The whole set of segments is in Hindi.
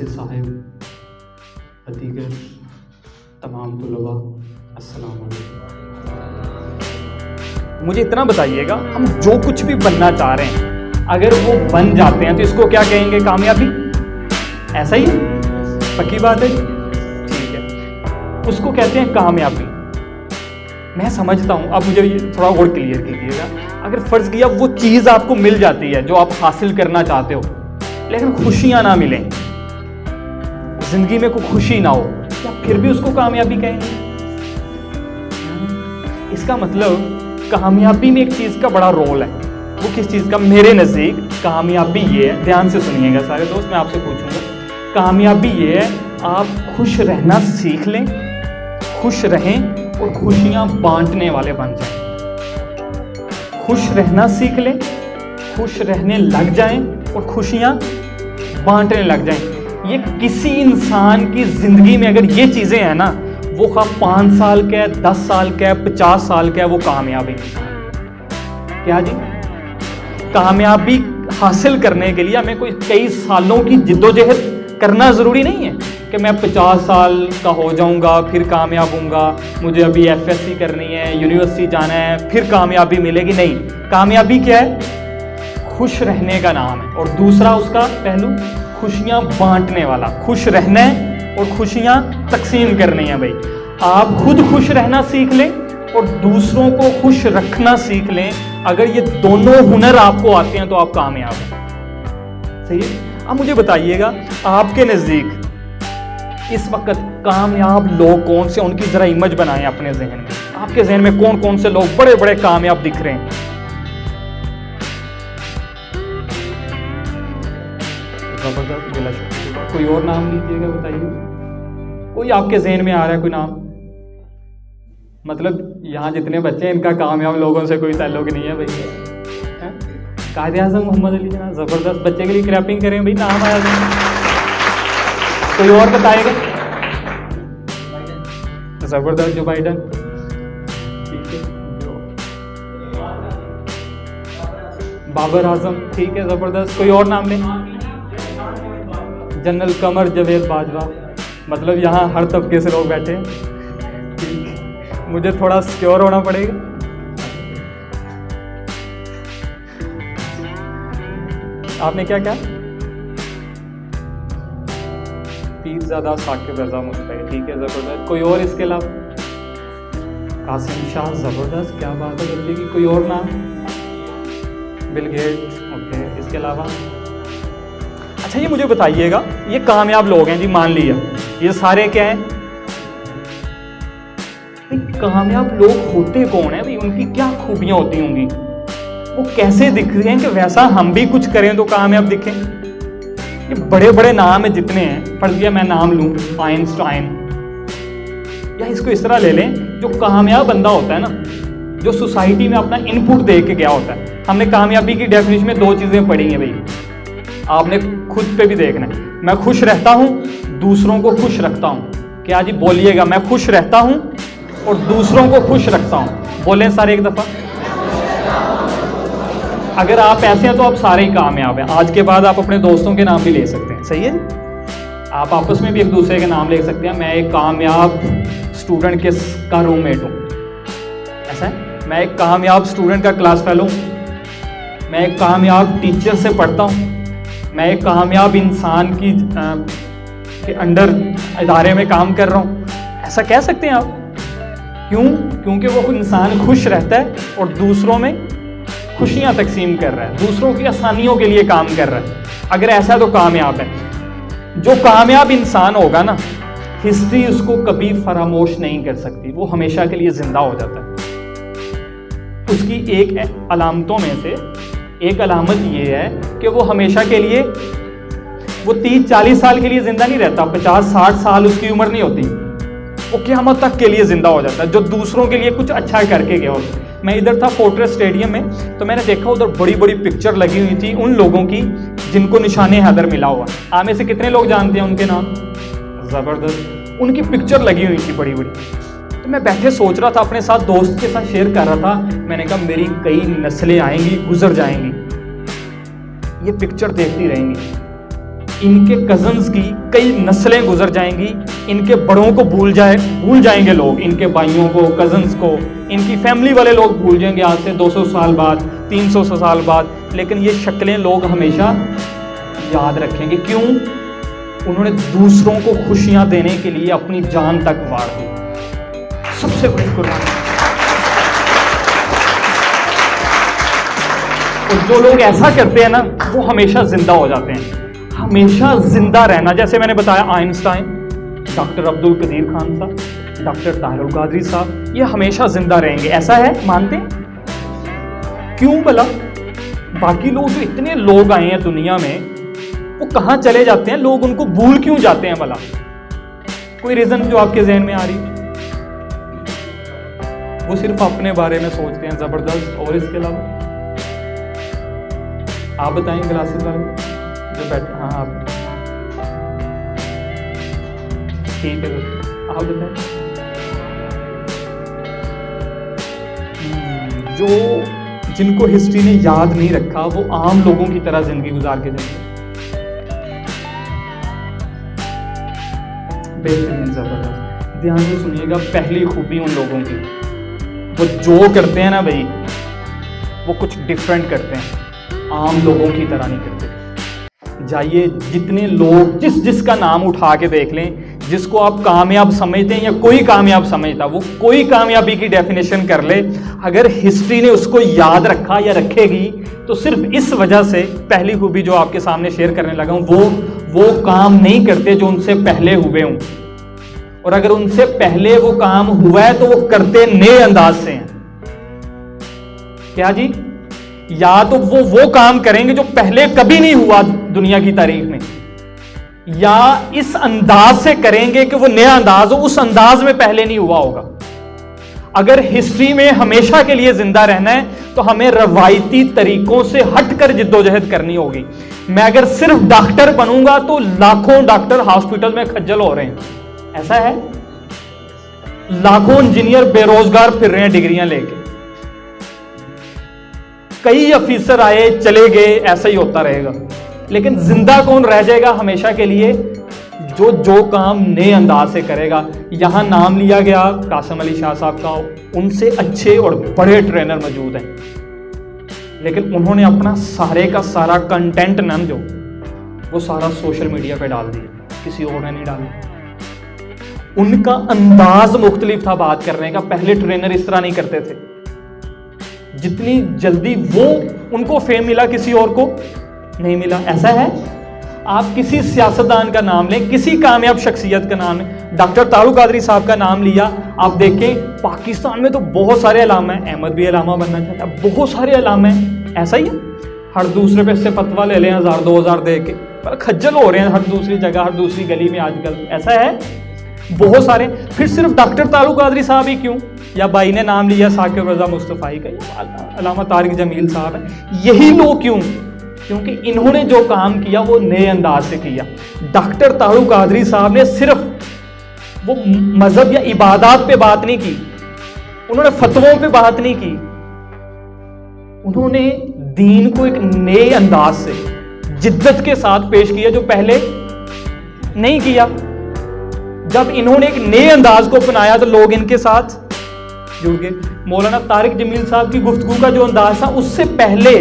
मुफ्ती साहिब, दीगर तमाम तुलबा, अस्सलाम वालेकुम। मुझे इतना बताइएगा, हम जो कुछ भी बनना चाह रहे हैं अगर वो बन जाते हैं तो इसको क्या कहेंगे? कामयाबी। ऐसा ही है? पक्की बात है? ठीक है, उसको कहते हैं कामयाबी। मैं समझता हूँ, अब मुझे ये थोड़ा और क्लियर कीजिएगा। अगर फर्ज किया वो चीज़ आपको मिल जाती है जो आप हासिल करना चाहते हो, लेकिन खुशियाँ ना मिलें, जिंदगी में कोई खुशी ना हो, क्या फिर भी उसको कामयाबी कहेंगे? इसका मतलब कामयाबी में एक चीज़ का बड़ा रोल है। वो किस चीज़ का? मेरे नज़दीक कामयाबी ये है, ध्यान से सुनिएगा सारे दोस्त, मैं आपसे पूछूंगा, कामयाबी ये है आप खुश रहना सीख लें, खुश रहें और खुशियाँ बांटने वाले बन जाएं। खुश रहना सीख लें, खुश रहने लग जाएं और खुशियाँ बांटने लग जाएं। ये किसी इंसान की ज़िंदगी में अगर ये चीज़ें हैं ना, वो खा 5 साल का है, 10 साल का है, 50 साल का है, वो कामयाबी क्या जी? कामयाबी हासिल करने के लिए हमें कोई कई सालों की जिद्दोजहद करना ज़रूरी नहीं है कि मैं 50 साल का हो जाऊंगा फिर कामयाब हूँगा, मुझे अभी FSC करनी है, यूनिवर्सिटी जाना है, फिर कामयाबी मिलेगी। नहीं, कामयाबी क्या है? खुश रहने का नाम है। और दूसरा उसका पहलू खुशियाँ बांटने वाला। खुश रहना है और खुशियाँ तकसीम करनी है। भाई आप खुद खुश रहना सीख लें और दूसरों को खुश रखना सीख लें। अगर ये दोनों हुनर आपको आते हैं तो आप कामयाब हैं। सही है? अब मुझे बताइएगा, आपके नज़दीक इस वक्त कामयाब लोग कौन से? उनकी ज़रा इमेज बनाएं अपने जहन में। आपके जहन में कौन कौन से लोग बड़े बड़े कामयाब दिख रहे हैं? जबरदस्त, बिला शुक्रिया। कोई और नाम लीजिएगा, बताइए। कोई आपके जहन में आ रहा है कोई नाम? मतलब यहाँ जितने बच्चे हैं इनका कामयाब लोगों से कोई ताल्लुक नहीं है भाई। कायद-ए-आज़म मोहम्मद अली जना, ज़बरदस्त। बच्चे के लिए क्रैपिंग करें भाई, नाम आया था। कोई और बताएगा? ज़बरदस्त, जो बाइडन, ठीक है। बाबर आजम, ठीक है, ज़बरदस्त। कोई और नाम लें? जनरल कमर जवेद बाजवा। मतलब यहाँ हर तबके से लोग बैठे हैं। मुझे थोड़ा सिक्योर होना पड़ेगा। आपने क्या कहा? पीरज़ादा साकिब रज़ा मुस्तफ़ी, ठीक है, ज़बरदस्त। कोई और इसके अलावा? कासिम शाह, ज़बरदस्त, क्या बात है बच्चे की। कोई और नाम? Bill Gates, okay. इसके अलावा? अच्छा, ये मुझे बताइएगा, ये कामयाब लोग हैं जी, मान लिया ये सारे क्या हैं? कामयाब लोग होते कौन है भाई? उनकी क्या खूबियां होती होंगी? वो कैसे दिख रहे हैं कि वैसा हम भी कुछ करें तो कामयाब दिखें? ये बड़े बड़े नाम है जितने हैं, फर्ज किया मैं नाम लूं, आइंस्टाइन, या इसको इस तरह ले लें, जो कामयाब बंदा होता है ना, जो सोसाइटी में अपना इनपुट दे के गया होता है। हमने कामयाबी की डेफिनेशन में 2 चीज़ें पढ़ी हैं भाई, आपने खुद पे भी देखना है। मैं खुश रहता हूँ, दूसरों को खुश रखता हूँ। क्या जी? बोलिएगा, मैं खुश रहता हूँ और दूसरों को खुश रखता हूँ। बोलें सारे एक दफ़ा। अगर आप ऐसे हैं तो आप सारे ही कामयाब हैं। आज के बाद आप अपने दोस्तों के नाम भी ले सकते हैं, सही है? आप आपस में भी एक दूसरे के नाम ले सकते हैं। मैं एक कामयाब स्टूडेंट का रूममेट हूँ, ऐसा है। मैं एक कामयाब स्टूडेंट का क्लास फेलो हूँ। मैं एक कामयाब टीचर से पढ़ता हूँ। मैं एक कामयाब इंसान के अंडर इदारे में काम कर रहा हूँ। ऐसा कह सकते हैं आप। क्यों? क्योंकि वो इंसान खुश रहता है और दूसरों में खुशियाँ तकसीम कर रहा है, दूसरों की आसानियों के लिए काम कर रहा है। अगर ऐसा तो कामयाब है। जो कामयाब इंसान होगा ना, हिस्ट्री उसको कभी फरामोश नहीं कर सकती, वो हमेशा के लिए जिंदा हो जाता है। उसकी एक अलामतों में से एक अलामत ये है कि वो हमेशा के लिए, वो 30-40 साल के लिए जिंदा नहीं रहता, 50-60 साल उसकी उम्र नहीं होती, वो क़यामत तक के लिए जिंदा हो जाता है, जो दूसरों के लिए कुछ अच्छा करके गया होता है। मैं इधर था फोर्ट्रेस स्टेडियम में, तो मैंने देखा उधर बड़ी बड़ी पिक्चर लगी हुई थी उन लोगों की जिनको निशाने हैदर मिला हुआ। आप में से कितने लोग जानते हैं उनके नाम? ज़बरदस्त, उनकी पिक्चर लगी हुई थी बड़ी बड़ी। तो मैं बैठे सोच रहा था, अपने साथ दोस्त के साथ शेयर कर रहा था। मैंने कहा मेरी कई नस्लें आएंगी, गुजर जाएंगी, ये पिक्चर देखती रहेंगी। इनके कजन्स की कई नस्लें गुजर जाएंगी, इनके बड़ों को भूल जाएंगे लोग, इनके भाइयों को, कजन्स को, इनकी फैमिली वाले लोग भूल जाएंगे आज से 200 साल बाद, 300 साल बाद, लेकिन ये शक्लें लोग हमेशा याद रखेंगे। क्यों? उन्होंने दूसरों को खुशियां देने के लिए अपनी जान तक वार दी। सबसे बड़ी कुर्बानी। और जो लोग ऐसा करते हैं ना, वो हमेशा जिंदा हो जाते हैं, हमेशा जिंदा रहना। जैसे मैंने बताया आइंस्टाइन, डॉक्टर अब्दुल कदीर खान साहब, डॉक्टर तारुल कादरी साहब, ये हमेशा जिंदा रहेंगे। ऐसा है, मानते हैं? क्यों भला? बाकी लोग, जो इतने लोग आए हैं दुनिया में, वो कहां चले जाते हैं? लोग उनको भूल क्यों जाते हैं भला? कोई रीजन जो आपके जहन में आ रही? वो सिर्फ अपने बारे में सोचते हैं जबरदस्त, और इसके अलावा आप बताएं ग्लासेस वाले जो बैठे। हाँ, आप ठीक है, आप बताएं। जो जिनको हिस्ट्री ने याद नहीं रखा, वो आम लोगों की तरह जिंदगी गुजार के चलते। बेहतरीन, जबरदस्त। ध्यान से सुनिएगा, पहली खूबी उन लोगों की, वो जो करते हैं ना भाई, वो कुछ डिफरेंट करते हैं, आम लोगों की तरह नहीं करते। जाइए, जितने लोग जिसका नाम उठा के देख लें, जिसको आप कामयाब समझते हैं या कोई कामयाब समझता, वो कोई कामयाबी की डेफिनेशन कर ले, अगर हिस्ट्री ने उसको याद रखा या रखेगी तो सिर्फ इस वजह से, पहली खूबी जो आपके सामने शेयर करने लगा हूं, वो काम नहीं करते जो उनसे पहले हुए हों, और अगर उनसे पहले वो काम हुआ है तो वो करते नए अंदाज से हैं। क्या जी? या तो वो काम करेंगे जो पहले कभी नहीं हुआ दुनिया की तारीख में, या इस अंदाज से करेंगे कि वो नया अंदाज हो, उस अंदाज में पहले नहीं हुआ होगा। अगर हिस्ट्री में हमेशा के लिए जिंदा रहना है तो हमें रवायती तरीकों से हटकर जिद्दोजहद करनी होगी। मैं अगर सिर्फ डॉक्टर बनूंगा तो लाखों डॉक्टर हॉस्पिटल में खज्जल हो रहे हैं, ऐसा है? लाखों इंजीनियर बेरोजगार फिर रहे हैं डिग्रियां लेके, कई ऑफिसर आए चले गए, ऐसा ही होता रहेगा। लेकिन जिंदा कौन रह जाएगा हमेशा के लिए? जो काम नए अंदाज से करेगा। यहां नाम लिया गया कासिम अली शाह साहब का, उनसे अच्छे और बड़े ट्रेनर मौजूद हैं, लेकिन उन्होंने अपना सारे का सारा कंटेंट न जो वो सारा सोशल मीडिया पे डाल दिया, किसी और ने नहीं डाला। उनका अंदाज मुख्तलिफ था बात करने का, पहले ट्रेनर इस तरह नहीं करते थे। जितनी जल्दी उनको फेम मिला, किसी और को नहीं मिला। ऐसा है? आप किसी सियासतदान का नाम लें, किसी कामयाब शख्सियत का नाम लें, डॉक्टर तारुल कादरी साहब का नाम लिया, आप देखें पाकिस्तान में तो बहुत सारे अलामा हैं, अहमद भी अलामा बनना चाहता है, बहुत सारे अलामा हैं। ऐसा ही है? हर दूसरे पे से फतवा ले लें 1000-2000 दे के, पर खज्जल हो रहे हैं हर दूसरी जगह, हर दूसरी गली में आजकल। ऐसा है? बहुत सारे। फिर सिर्फ डॉक्टर तारुल कादरी साहब ही क्यों? या भाई ने नाम लिया साकिब रजा मुस्तफ़ाई का, अलामा तारिक जमील साहब है, यही लोग क्यों? क्योंकि इन्होंने जो काम किया वो नए अंदाज से किया। डॉक्टर तारुल कादरी साहब ने सिर्फ वो मजहब या इबादत पे बात नहीं की, उन्होंने फतवों पे बात नहीं की, उन्होंने दीन को एक नए अंदाज से जिद्दत के साथ पेश किया जो पहले नहीं किया। जब इन्होंने एक नए अंदाज को अपनाया तो लोग इनके साथ जुड़ गए। मौलाना तारिक जमील साहब की गुफ्तगू का जो अंदाज था, उससे पहले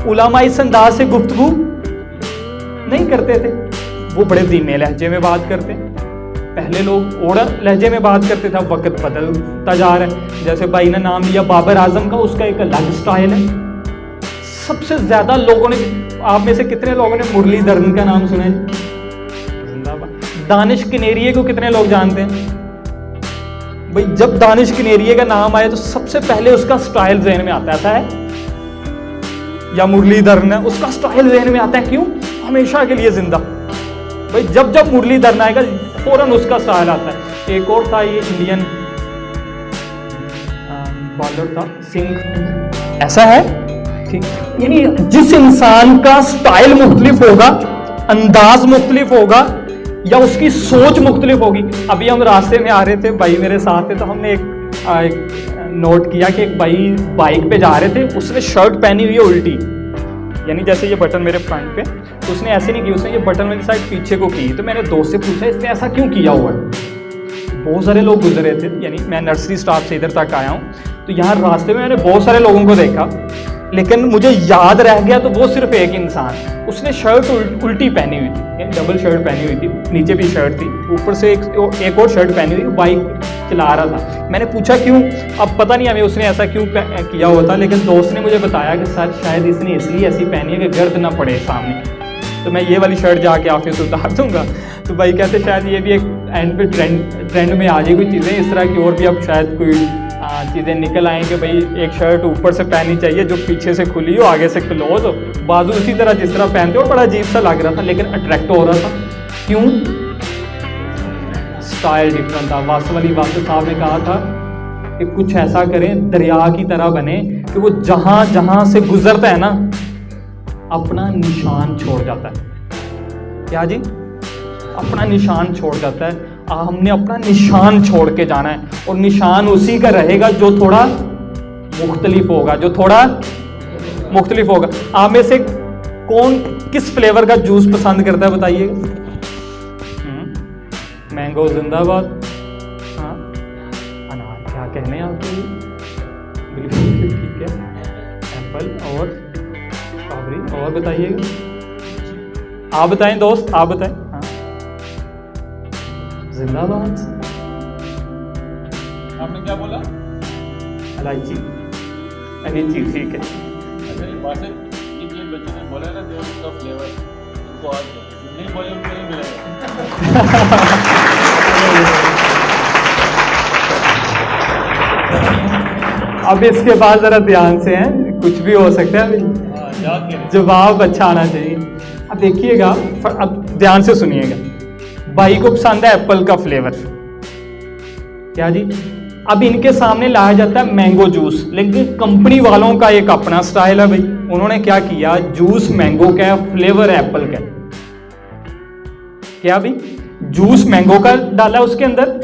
उलामा इस अंदाज से गुफ्तगू नहीं करते थे। वो बड़े धीमे लहजे में बात करते, पहले लोग ओड़ा लहजे में बात करते थे, वक्त बदलता जा रहा है। जैसे भाई ने नाम लिया बाबर आजम का, उसका एक अलग स्टाइल है। सबसे ज्यादा लोगों ने, आप में से कितने लोगों ने मुरलीधरन का नाम सुना है? जिंदाबाद। दानिश कनेरिये को कितने लोग जानते हैं? भाई जब दानिश कनेरिये का नाम आया तो सबसे पहले उसका स्टाइल जहन में आता है। ऐसा है? या मुरलीधरन है, उसका स्टाइल जहन में आता है। क्यों? हमेशा के लिए जिंदा। भाई जब मुरलीधरन आएगा फौरन उसका स्टाइल आता है। एक और था, ये इंडियन बॉलर था, सिंह। ऐसा है? ठीक। यानी जिस इंसान का स्टाइल मुख्तलिफ होगा, अंदाज मुख्तलिफ होगा, या उसकी सोच मुख्तलिफ होगी। अभी हम रास्ते में आ रहे थे, भाई मेरे साथ थे, तो हमने एक नोट किया कि एक भाई बाइक पे जा रहे थे, उसने शर्ट पहनी हुई है उल्टी, यानी जैसे ये बटन मेरे फ्रंट पे, तो उसने ऐसे नहीं की, उसने ये बटन वाली साइड पीछे को की। तो मैंने दोस्त से पूछा इसने ऐसा क्यों किया हुआ है। बहुत सारे लोग गुजरे थे, यानी मैं नर्सरी स्टाफ से इधर तक आया हूँ, तो यहाँ रास्ते में मैंने बहुत सारे लोगों को देखा, लेकिन मुझे याद रह गया तो वो सिर्फ एक इंसान, उसने शर्ट उल्टी पहनी हुई थी, डबल शर्ट पहनी हुई थी, नीचे भी शर्ट थी, ऊपर से एक और शर्ट पहनी हुई, बाइक चला रहा था। मैंने पूछा क्यों, अब पता नहीं हमें उसने ऐसा क्यों किया हुआ था, लेकिन दोस्त ने मुझे बताया कि सर शायद इसने इसलिए ऐसी पहनी है कि गर्द ना पड़े सामने। तो मैं ये वाली शर्ट जाके ऑफिस उतार दूंगा। तो भाई कहते शायद ये भी एक एंड पे ट्रेंड में आ जाए कोई चीज़ें इस तरह की, और भी अब शायद कोई चीज़ें निकल आएँ कि भाई एक शर्ट ऊपर से पहननी चाहिए जो पीछे से खुली हो, आगे से क्लोज हो, बाजू उसी तरह जिस तरह पहनते हो। बड़ा अजीब सा लग रहा था, लेकिन अट्रैक्ट हो रहा था। क्यों? स्टाइल डिफरेंट था। वासु साहब ने कहा था कि कुछ ऐसा करें दरिया की तरह बने कि वो जहाँ जहाँ से गुजरता है ना अपना निशान छोड़ जाता है। क्या जी? अपना निशान छोड़ जाता है। हमने अपना निशान छोड़ के जाना है, और निशान उसी का रहेगा जो थोड़ा मुख्तलिफ होगा, जो थोड़ा मुख्तलिफ होगा। आप में से कौन किस फ्लेवर का जूस पसंद करता है बताइएगा? मैंगो जिंदाबाद। हाँ, अनार क्या कहने हैं आपके? बिल्कुल ठीक है। एप्पल और स्ट्रॉबेरी। और बताइएगा, आप बताएं दोस्त, आप बताएं। हाँ, जिंदाबाद। आपने क्या बोला? इलायची। इलायची ठीक है। अच्छा, ये बात है कि जिन बच्चों ने बोला ना जो उसका फ्लेवर उनको आज नहीं बोले उनको नहीं मिलेगा। अब इसके बाद जरा ध्यान से हैं, कुछ भी हो सकता है, जवाब अच्छा आना चाहिए। अब देखिएगा, अब ध्यान से सुनिएगा। भाई को पसंद है एप्पल का फ्लेवर, क्या जी? अब इनके सामने लाया जाता है मैंगो जूस, लेकिन कंपनी वालों का एक अपना स्टाइल है भाई। उन्होंने क्या किया, जूस मैंगो का है, फ्लेवर एप्पल का। क्या भाई? जूस मैंगो का डाला उसके अंदर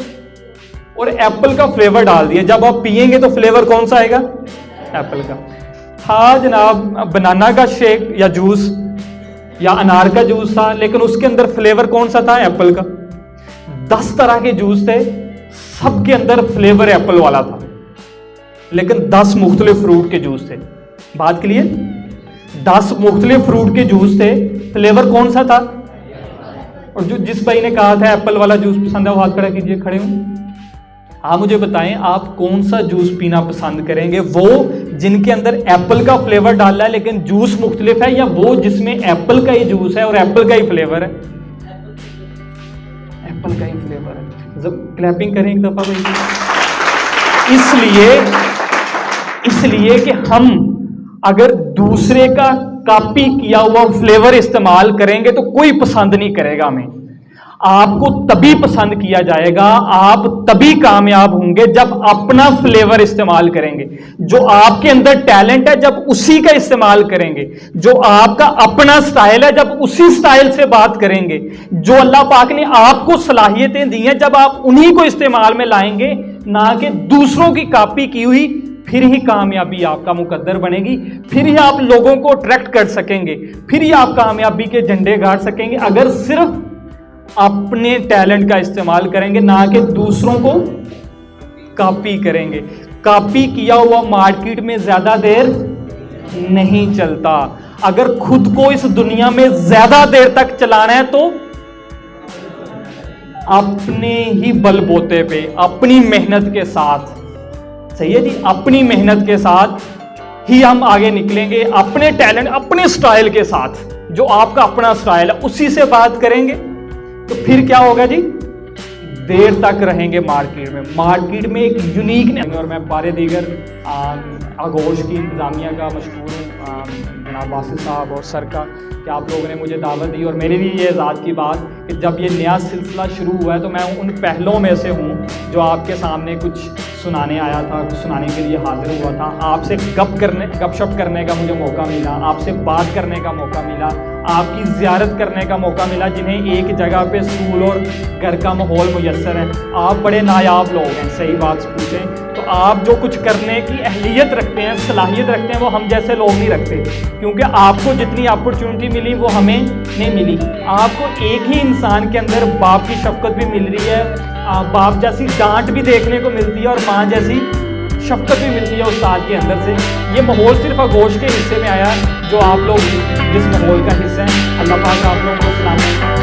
और एप्पल का फ्लेवर डाल दिया। जब आप पिएंगे तो फ्लेवर कौन सा आएगा? एप्पल का। हाँ जनाब, बनाना का शेक या जूस या अनार का जूस था, लेकिन उसके अंदर फ्लेवर कौन सा था? एप्पल का। 10 तरह के जूस थे, सबके अंदर फ्लेवर एप्पल वाला था, लेकिन 10 मुख्तलिफ फ्रूट के जूस थे। बात के लिए 10 मुख्तलिफ फ्रूट के जूस थे, फ्लेवर कौन सा था? और जो जिस भाई ने कहा था एप्पल वाला जूस पसंद है वो हाथ खड़ा कीजिए, खड़े हूं। आप मुझे बताएं आप कौन सा जूस पीना पसंद करेंगे? वो जिनके अंदर एप्पल का फ्लेवर डाला है लेकिन जूस मुख्तलिफ है, या वो जिसमें एप्पल का ही जूस है और एप्पल का ही फ्लेवर है? एप्पल का ही फ्लेवर है। जब क्लैपिंग करें एक दफा भाई। इसलिए कि हम अगर दूसरे का कॉपी किया हुआ फ्लेवर इस्तेमाल करेंगे तो कोई पसंद नहीं करेगा हमें। आपको तभी पसंद किया जाएगा, आप तभी कामयाब होंगे जब अपना फ्लेवर इस्तेमाल करेंगे। जो आपके अंदर टैलेंट है जब उसी का इस्तेमाल करेंगे, जो आपका अपना स्टाइल है जब उसी स्टाइल से बात करेंगे, जो अल्लाह पाक ने आपको सलाहियतें दी हैं जब आप उन्हीं को इस्तेमाल में लाएंगे, ना कि दूसरों की कॉपी की हुई, फिर ही कामयाबी आपका मुकद्दर बनेगी, फिर ही आप लोगों को अट्रैक्ट कर सकेंगे, फिर ही आप कामयाबी के झंडे गाड़ सकेंगे अगर सिर्फ अपने टैलेंट का इस्तेमाल करेंगे, ना कि दूसरों को कॉपी करेंगे। कॉपी किया हुआ मार्केट में ज्यादा देर नहीं चलता। अगर खुद को इस दुनिया में ज्यादा देर तक चलाना है तो अपने ही बलबूते पे, अपनी मेहनत के साथ, सही है जी, अपनी मेहनत के साथ ही हम आगे निकलेंगे। अपने टैलेंट, अपने स्टाइल के साथ, जो आपका अपना स्टाइल है उसी से बात करेंगे तो फिर क्या होगा जी? देर तक रहेंगे मार्केट में एक यूनिक नहीं। और मैं बारे दीगर आगोश की इंतज़ामिया का मशहूर जनाब वासिफ साहब और सर का कि आप लोगों ने मुझे दावत दी, और मेरे लिए ये एजाज़ की बात कि जब ये नया सिलसिला शुरू हुआ है तो मैं उन पहलों में से हूँ जो आपके सामने कुछ सुनाने आया था, कुछ सुनाने के लिए हाजिर हुआ था। आपसे गपशप करने का मुझे मौका मिला, आपसे बात करने का मौका मिला, आपकी ज़ियारत करने का मौका मिला, जिन्हें एक जगह पे स्कूल और घर का माहौल मुयस्सर है। आप बड़े नायाब लोग हैं, सही बात पूछें तो आप जो कुछ करने की अहलियत रखते हैं, सलाहियत रखते हैं, वो हम जैसे लोग नहीं रखते, क्योंकि आपको जितनी अपॉर्चुनिटी मिली वो हमें नहीं मिली। आपको एक ही इंसान के अंदर बाप की शफकत भी मिल रही है, बाप जैसी डांट भी देखने को मिलती है और माँ जैसी शफकत भी मिलती है उस्ताद के अंदर से। ये माहौल सिर्फ आगोश के हिस्से में आया जो आप लोग जिस माहौल का हिस्सा हैं। अल्लाह पाक आप लोगों को सलामत